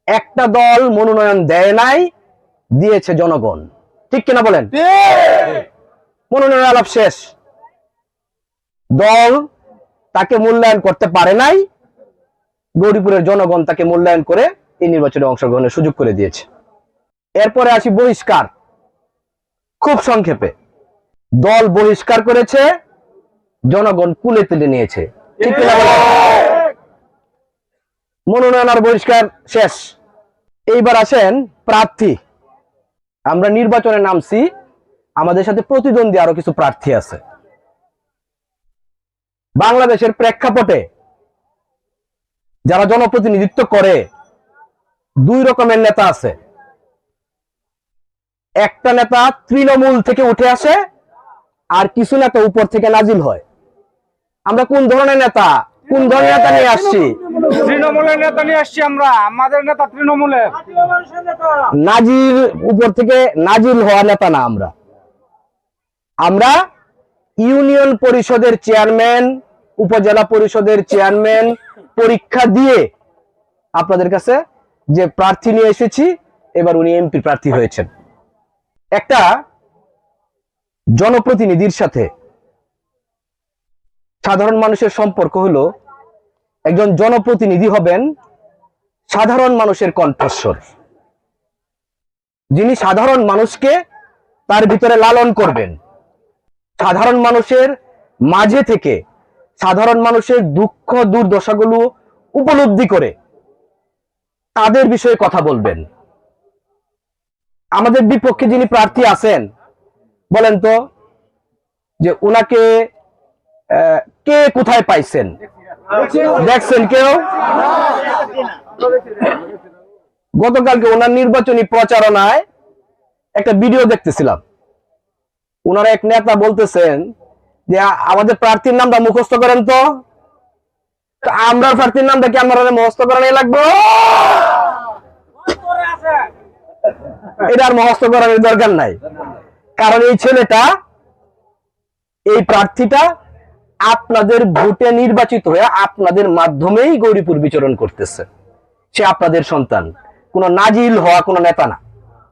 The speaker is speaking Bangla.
একটা দল মনোনয়ন দেয় নাই, দিয়েছে জনগণ। ঠিক কিনা বলেন? মনোনয়ন আলাপ শেষ, দল তাকে মূল্যায়ন করতে পারে নাই, গৌরীপুরের জনগণ তাকে মূল্যায়ন করে এই নির্বাচনে অংশগ্রহণের সুযোগ করে দিয়েছে। এরপরে আসি বহিষ্কার। খুব সংক্ষেপে, দল বহিষ্কার করেছে, জনগণ কুলে তুলে নিয়েছে। ঠিক কিনা বলেন? মনোনয়ন আর বহিষ্কার শেষ। এইবার আসেন প্রার্থী। আমরা নির্বাচনে নামছি, আমাদের সাথে প্রতিদ্বন্দ্বী আরো কিছু প্রার্থী আছে। বাংলাদেশের প্রেক্ষাপটে যারা জনপ্রতিনিধিত্ব করে, দুই রকমের নেতা আছে। একটা নেতা তৃণমূল থেকে উঠে আসে, আর কিছু নেতা উপর থেকে নাজিল হয়। আমরা কোন ধরনের নেতা নিয়ে আসছি? তৃণমূলের নেতা নিয়ে আসছি আমরা। আমাদের নেতা তৃণমূলের নাজিল, উপর থেকে নাজিল হওয়া নেতা না। আমরা ইউনিয়ন পরিষদের চেয়ারম্যান, উপজেলা পরিষদের চেয়ারম্যান পরীক্ষা দিয়ে আপনাদের কাছে যে প্রার্থী নিয়ে এসেছি, এবার উনি এমপি প্রার্থী হয়েছেন। একটা জনপ্রতিনিধির সাথে সাধারণ মানুষের সম্পর্ক হলো, একজন জনপ্রতিনিধি হবেন সাধারণ মানুষের কণ্ঠস্বর, যিনি সাধারণ মানুষকে তার ভিতরে লালন করবেন, সাধারণ মানুষের মাঝে থেকে সাধারণ মানুষের দুঃখ দুর্দশাগুলো উপলব্ধি করে তাদের বিষয়ে কথা বলবেন। আমাদের বিপক্ষে যিনি প্রার্থী আছেন, বলেন তো যে উনাকে কে কোথায় পাইছেন? দেখছেন কেউ? গতকালকে ওনার নির্বাচনী প্রচারণায় একটা ভিডিও দেখতেছিলাম। ওনারা এক নেতা বলতেছেন যে আমাদের প্রার্থীর নামটা মুখস্থ করেন তো। আমরা প্রার্থীর নামটা কি আমরা মুখস্থ করানো লাগবে? এটা আর মুখস্থ করানোর দরকার নাই, কারণ এই ছেলেটা, এই প্রার্থীটা আপনাদের ভোটে নির্বাচিত হয়ে আপনাদের মাধ্যমেই গৌরীপুর বিচরণ করতেছে। সে আপনাদের সন্তান, কোন নাজিল হওয়া কোন নেতা না।